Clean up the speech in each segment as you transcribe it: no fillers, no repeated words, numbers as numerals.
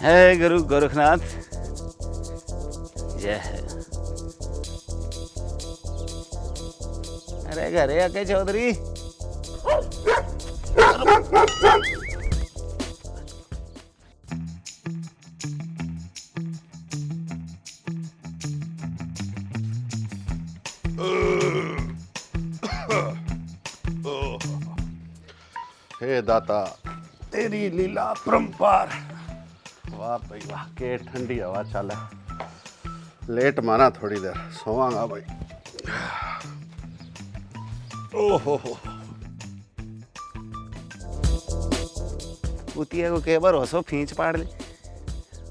है गुरु गोरखनाथ जय है। अरे घरे आके चौधरी हे दाता तेरी लीला परंपार। वाह भाई वाह, के ठंडी हवा चल है। लेट माना थोड़ी देर, सोवांगा भाई। ओहो कुतिया को के बार हसो फींच पाड़ ले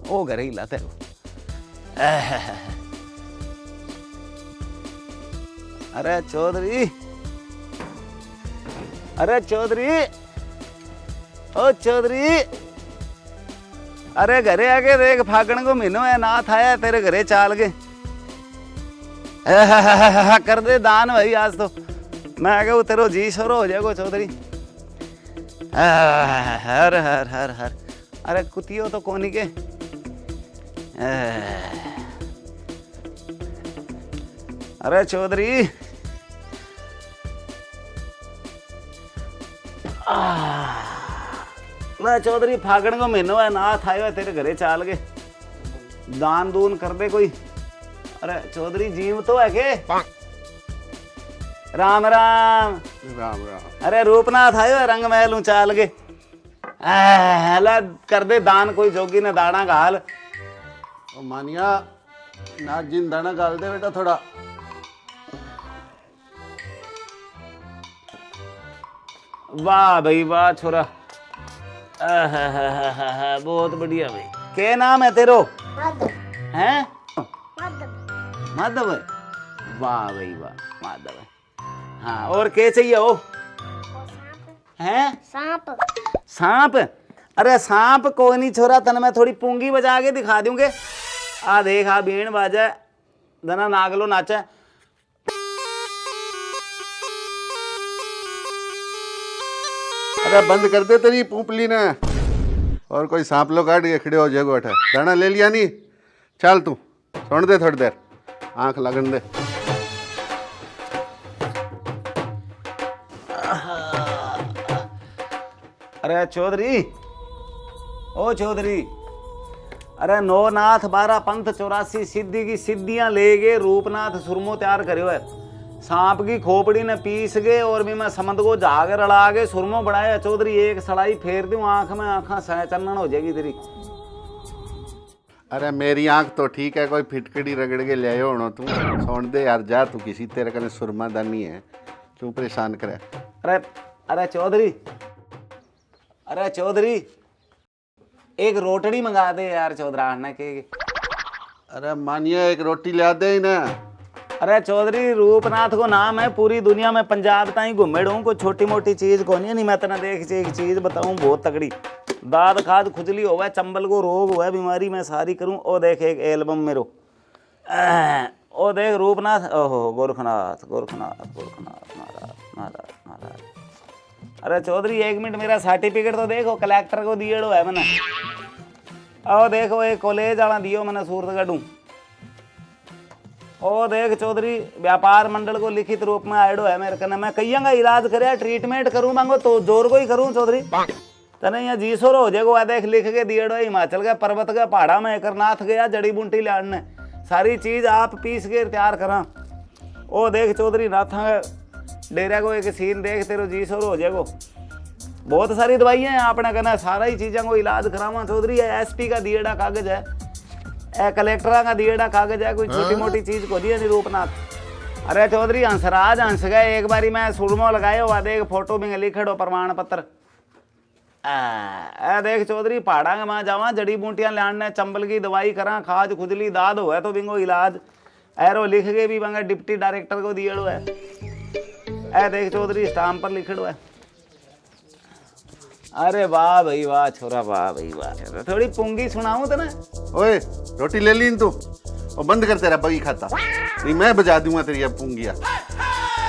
ओ घरे ही लाते हो। अरे चौधरी, अरे चौधरी, ओ चौधरी, अरे घरे आके देख, फागण को महीनो है, नाथ आया तेरे घरे चाल के। कर दे दान भाई आज तो, मैं आगे तेरो जी सरो हो जाएगो चौधरी। हर हर हर हर। अरे कुतियो तो कोनी के। अरे चौधरी, मैं चौधरी फागण को महीनो है, नाथ आयो है तेरे घरे चाल के, दान दून कर दे कोई। अरे चौधरी जीव तो है के? राम राम राम राम। अरे रूपनाथ आयो है रंग महल चाल के। हला कर दे दान कोई जोगी ने दाना का हाल। ओ मानिया ना जिन दाना गाल दे बेटा थोड़ा। वाह भाई वाह छोरा, बहुत बढ़िया भाई। क्या नाम है तेरो? हैं? माधव। वाह भाई वाह माधव। हाँ और क्या चाहिए हो? हैं? सांप। सांप? अरे सांप कोई नहीं छोरा, तन मैं थोड़ी पूंगी बजा के दिखा दूंगे। आ देख, आ बीण बाजा दना नागलो नाचा। अरे बंद कर दे तेरी पूपली ने, और कोई सांप लो काट के खड़े हो जाएगो। अठे दाना ले लिया नहीं, चल तू सुन दे थोड़ी देर, आंख लगन दे। अरे चौधरी, ओ चौधरी, अरे 9 नाथ 12 पंथ 84 सिद्धि की सिद्धियां ले गए रूपनाथ सुरमो तैयार करो है। सांप की खोपड़ी ने पीस गए और भी मैं समझ को जाग रड़ा के सुरमो बनाया। चौधरी एक सड़ाई फेर दूं आंख में, आंखा चन्नन हो जाएगी तेरी। अरे मेरी आंख तो ठीक है, कोई फिटकड़ी रगड़ के ले आयो होना तू। सुन दे यार, जा तू, किसी तेरे कने सुरमा दानी है, क्यों परेशान करे। अरे अरे चौधरी, अरे चौधरी एक रोटड़ी मंगा दे यार चौधराना के। अरे मानिया एक रोटी ला दे ही ना। अरे चौधरी रूपनाथ को नाम है, पूरी दुनिया में पंजाब ताई घूमेड़ हूँ, कोई छोटी मोटी चीज को नहीं। मैं तना देख एक चीज बताऊं बहुत तगड़ी, दाद खाद खुजली होवे, चंबल को रोग हुआ, बीमारी मैं सारी करूं। ओ देख एक एल्बम मेरो, ओ देख रूपनाथ, ओहो गोरखनाथ गोरखनाथ गोरखनाथ महाराज महाराज महाराज। अरे चौधरी 1 मिनट, मेरा सर्टिफिकेट तो देखो, कलेक्टर को दिएड़ो है मैंने। ओ देखो एक कॉलेज वाला दियो मैंने सूरतगढ़। ओ देख चौधरी व्यापार मंडल को लिखित रूप में आयडो है मेरे कने। मैं कहिएगा इलाज करे, ट्रीटमेंट करूं मांगो तो जोर को ही करूं चौधरी। तने यहाँ जीसोर हो जाएगो। देख लिख के दिएड़ो, हिमाचल के पर्वत के पहाड़ा में करनाथ गया जड़ी बूटी लाने, सारी चीज आप पीस के तैयार करा। ओ देख चौधरी नाथा डेरा को एक सीन देख, तेरो जीसोर हो जाएगो। बहुत सारी दवाइयाँ हैं आपने कहना, सारा ही चीज़ों को इलाज करावा चौधरी। एसपी का दिएड़ा कागज है, कलेक्टर का दिएड़ा कागज है, कोई छोटी मोटी चीज को दिया नहीं रूपनाथ। अरे चौधरी हंसराज हंस गए एक बारी, मैं सुरमो लगाए हुआ देख, फोटो भी लिखड़ो प्रमाण पत्र। देख चौधरी पहाड़ा के वहां जावा, जड़ी बूटियां लाने, चंबल की दवाई करा, खाज खुजली दाद हो तो बिंगो इलाज एरो लिख के भी मंगा डिप्टी डायरेक्टर को दिएड़ो है। देख चौधरी स्टाम्प पर लिखड़ो है। अरे वाह भाई वाह छोरा, वाह भाई वाह। थोड़ी पुंगी सुनाऊं तो ना। ओए रोटी ले ली तू, और बंद कर तेरा बगी खाता, नहीं मैं बजा दूंगा तेरी अब पूंगिया।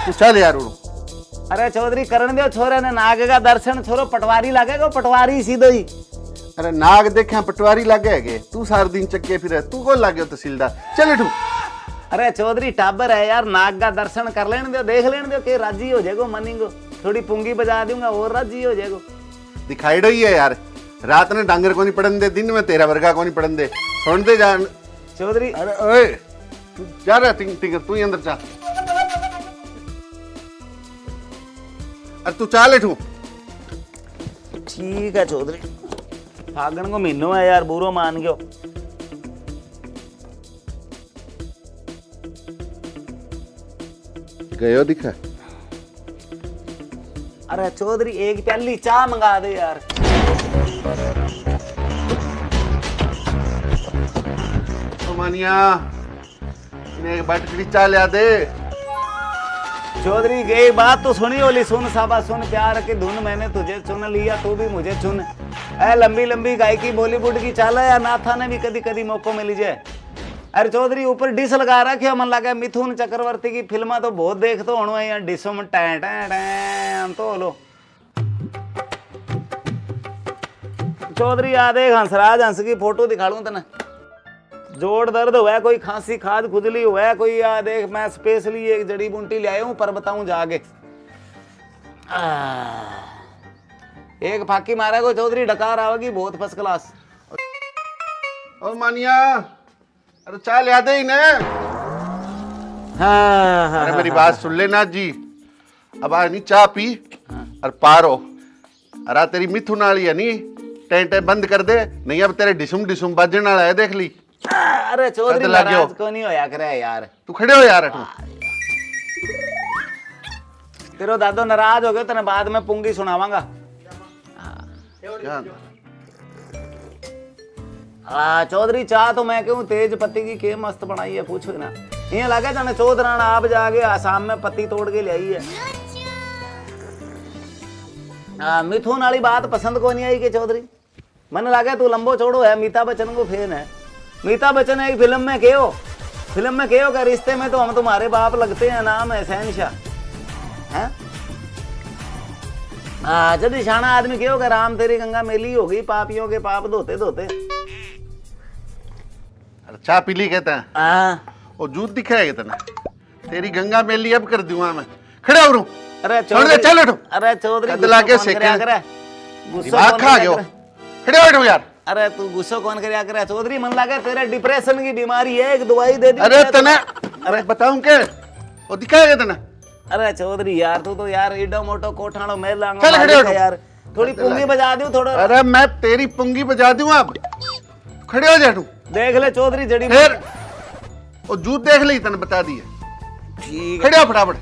तू चल यार उड़ो। अरे चौधरी करण दो छोरे ने नाग का दर्शन छोरो पटवारी लगेगा पटवारी सीधो ही। अरे नाग देखा पटवारी लागे है तू सार दिन चक्के फिर तू कौन लागे तहसीलदार चल उठू। अरे चौधरी टाबर है यार नाग का दर्शन कर लेने दो देख लेने दो कि राजी हो जाएगो मनीगो थोड़ी पुंगी बजा दूंगा और राजी हो जाएगो। दिखाई ही है यार रात ने डांगर को नहीं पड़न दे दिन में तेरा वर्गा को नहीं पड़न दे छोड़ दे जान चौधरी। अरे ओए तू जा रहा टिंगर तू ही अंदर जा। अरे तू चाल एठू। ठीक है चौधरी फागण को महीनो है यार बुरो मान गयो। गयो दिखा। अरे चौधरी एक प्याली चाय मंगा दे यार। मानिया एक बाटकड़ी चाय ले आ दे। चौधरी गई बात तो सुनी होली सुन साबा सुन प्यार की धुन मैंने तुझे चुन लिया तू भी मुझे चुन। ऐ लंबी लंबी गायकी बॉलीवुड की चाल है या नाथा ने भी कदी कदी मौको मिल जाए। अरे चौधरी ऊपर डिश लगा रखे मन लगा मिथुन चक्रवर्ती की फिल्मा तो बहुत देख तो होना है डिशों में टैं टैं टैं तो लो। चौधरी आ देख हंसराज हंस की फोटो दिखा लूं तने जोड़ दर्द हुआ कोई खांसी खाज खुजली हुआ कोई आ देख मैं स्पेशली एक जड़ी बूटी ले आया हूं पर बताऊं जाके। एक फाकी मारा को चौधरी डकार आवेगी बहुत फर्स्ट क्लास। ओ मानिया अरे चाय ले आ दे इन्हें। अरे मेरी बात सुन लेना जी अब आ नहीं चाय पी और पारो अरे तेरी मिथुन वाली है नी टेंट बंद कर दे नहीं अब तेरे डिसुम डिसुम बाजने वाला है देख ली। अरे चौधरी नाराज को नहीं होया करे यार तू खड़े हो यार। तेरो दादो नाराज हो गए तने बाद में पुंगी सुनावांगा। चौधरी चाह तो मैं कहूँ तेज पत्ती की के मस्त बनाई है पूछो ना ये लगे जाने चौधरान आप जाके आसाम में पत्ती तोड़ के ले आई है। मिथुन वाली बात पसंद को नहीं आई कि चौधरी मन लगे तू लंबो छोड़ो है अमिताभ बच्चन को फैन है। अमिताभ बच्चन एक फिल्म में कहो का रिश्ते में तो हम तुम्हारे बाप लगते हैं नाम है शहनशाह है। जब शाना आदमी कहो का राम तेरी गंगा मेली हो गई पापियों के पाप धोते धोते। अरे चाय पीली कहता है वो जूत दिखाएगा तना तेरी गंगा मेली अब कर दूंगा मैं खड़े हो। अरे चौधरी चल उठो। अरे चौधरी लागे दिमाग खा गयो खड़े हो यार। अरे तू गुस्सा कौन करया करे चौधरी मन लगे तेरे डिप्रेशन की बीमारी है एक दवाई दे दी। अरे तना अरे बताऊं के वो दिखाएगा तना। अरे चौधरी यार तू तो यार इडो मोटो कोठानो मेल लांगा चल खड़े हो यार थोड़ी पुंगी बजा दूं थोड़ा। अरे मैं तेरी पुंगी बजा दूं अब खड़े हो जा तू देख ले चौधरी जड़ी फिर वो जूत देख ली तने बता दी ठीक खड़े हो फटाफट।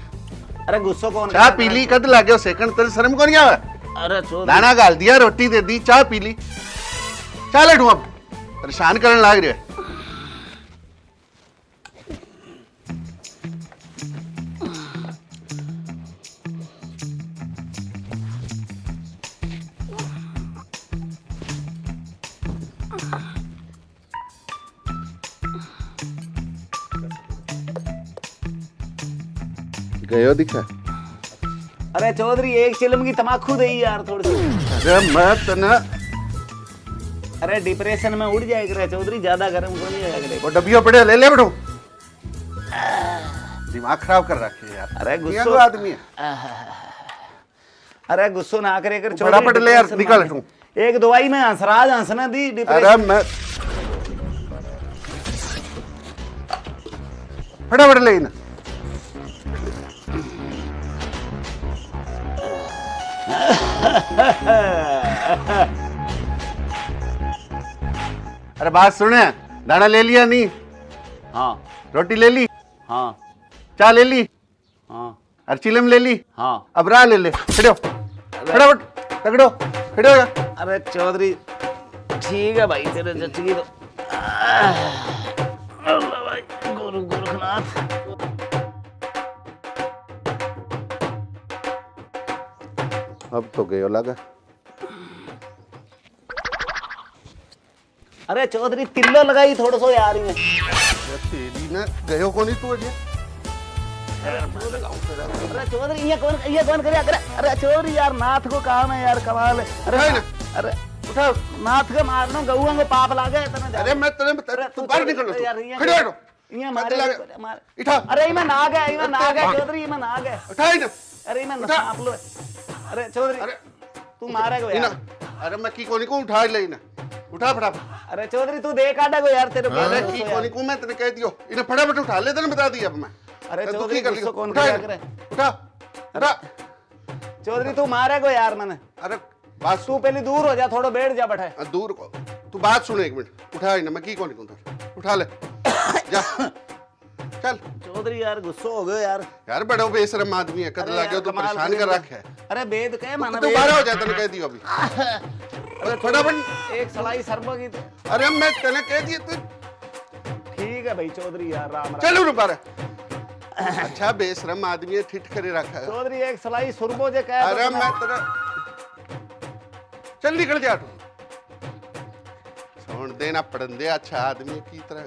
अरे गुस्सा कौन चाय पी ली कद लागे सेकंड तेरे शर्म को नहीं आवे। अरे चौधरी दाना गाल दिया रोटी दे दी चाय पी ली चल उठू अब परेशान करने लाग रहे। गयो दिखा। अरे चौधरी एक चिलम की तमाकू दे यार थोड़ी सी। अरे मैं तना अरे डिप्रेशन में उड़ जाएगा चौधरी ज्यादा गर्म को नहीं जाएगा। वो डब्बियों पड़े ले ले बैठो दिमाग खराब कर रखे यार। अरे गुस्सा आदमी है। अरे गुस्सा ना करे कर फटाफट ले यार निकल तू एक दवाई में हंसराज हंसना दी डिप्रेशन। अरे मैं फटाफट ले ना। अरे बात सुने दाना ले लिया नहीं। हाँ रोटी ले ली। हाँ चाय ले ली। हाँ और चिलम ले ली। हाँ अब राह ले ले खड़े हो फटाफट तगड़ो खड़े हो यार। अरे चौधरी ठीक है भाई तेरे जच्ची तो अल्लाह भाई गुरु गोरखनाथ। अब तो गयो लगा। अरे चौधरी तिल्लो लगाई थोड़ा सो यार में तेरी ना गयो को नहीं तू अजय अरे चौधरी ये कौन करे? अरे चौधरी यार नाथ को काम है यार, कमाल है। अरे उठा नाथ के मारनो गौआ को पाप लागे इतना। अरे मैं तेरे तू बाहर निकल तू खड़े हो ये मारे उठा। अरे मैं ना गया चौधरी, मैं ना गया। उठा ही ना। अरे मैं सांप लो। अरे चौधरी अरे तू मारेगा यार। अरे मैं की कोनी को उठा ले ना, उठा फटाफट। अरे चौधरी तू दे काटा को यार, तेरे अरे की कोनी को मैं तेने कह दियो, इन्हें फटाफट उठा ले, तेने बता दिया अब मैं। अरे चौधरी गुस्सा कौन उठा करे? उठा उठा। चौधरी तू मारेगा यार मैंने। अरे बात तू पहले दूर हो जा, थोड़ा बैठ जा बैठे। दूर को तू बात सुन एक मिनट। उठा ही ना, मैं की कोनी को उठा ले जा चल। चौधरी यार गुस्सा हो गयो यार। यार बड़ा बेशरम आदमी है, कद लागे तो परेशान कर रखा है। अरे बेद कह माना तू बाहर हो जा, तेने कह दियो अभी। अरे फटाफट एक सलाई सरबा की। अरे मैं तेने कह दिया तू। ठीक है भाई चौधरी यार, राम चल रू बारे। अच्छा बेशरम आदमी है, ठिठ करे रखा है। चौधरी एक सलाई सुरबो जे कह। अरे मैं तेरा चल निकल जा तू। छोड़ देना पड़न दे, अच्छा आदमी की तरह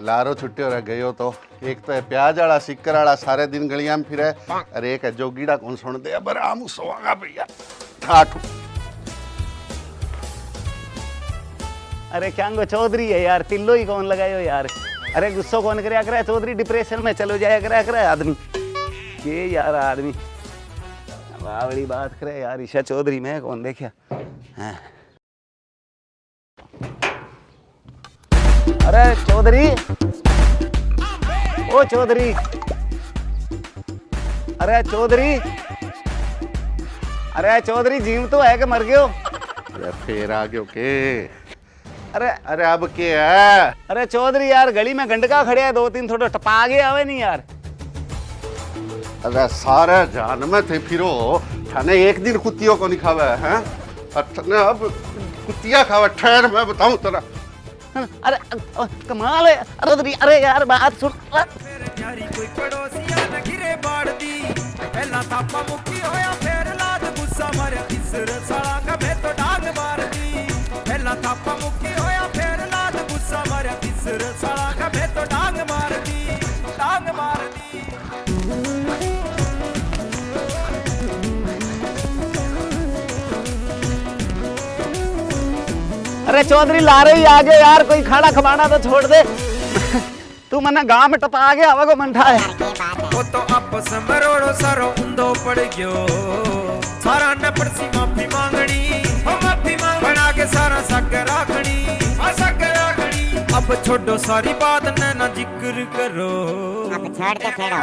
लारो छुट्टे हो गयो तो एक तो है प्याज वाला सिक्कर वाला, सारे दिन गलियां में फिरे। अरे एक है जोगीड़ा कौन सुन दे। अब आराम सोवागा भैया ठाठू। अरे क्या चौधरी है यार, तिल्लो ही कौन लगायो यार। अरे गुस्सा कौन करे करे? चौधरी डिप्रेशन में चलो जाया करे आदमी के यार आदमी। बड़ी बात करे यार ईशा चौधरी में कौन देखा। हाँ। अरे चौधरी, ओ चौधरी, अरे चौधरी, अरे चौधरी जीव तो है कि मर गयो? अरे फिर आ गयो के? अरे अरे अब के है? अरे चौधरी यार गली में गंडका खड़े है, 2-3 थोड़ा टपा गए आवे नहीं यार। अरे सारे जान में थे फिरो, थाने एक दिन कुत्तियों को नहीं खावा है। और अब कुत्तियां खावा, ठहर मैं बताऊं तेरा। अरे कमाल है। अरे यार बात सुन। कोई पड़ोसिया न गिरे बाड़ दी, पहला थापा मुक्की होया फिर लाद गुस्सा मारे तीसर साला का मैं तो डांग मार दी। पहला थापा मुक्की होया फिर लाद गुस्सा मारे तीसर साला का मैं तो डांग मार दी, डांग मार दी। अरे चौधरी ला रही आगे यार, कोई खाना खवाना तो छोड़ दे। तू मना गांव में टपा गया हवा को मंठा है। वो तो आपस में रोड़ो सारो उंदो पड़ गयो, सारा ने पड़सी माफी मांगनी, ओ माफी मांग बना के सारा सक राखनी, आ सक राखनी। अब छोड़ो सारी बात ने ना जिक्र करो, अब छोड़ के फेरो।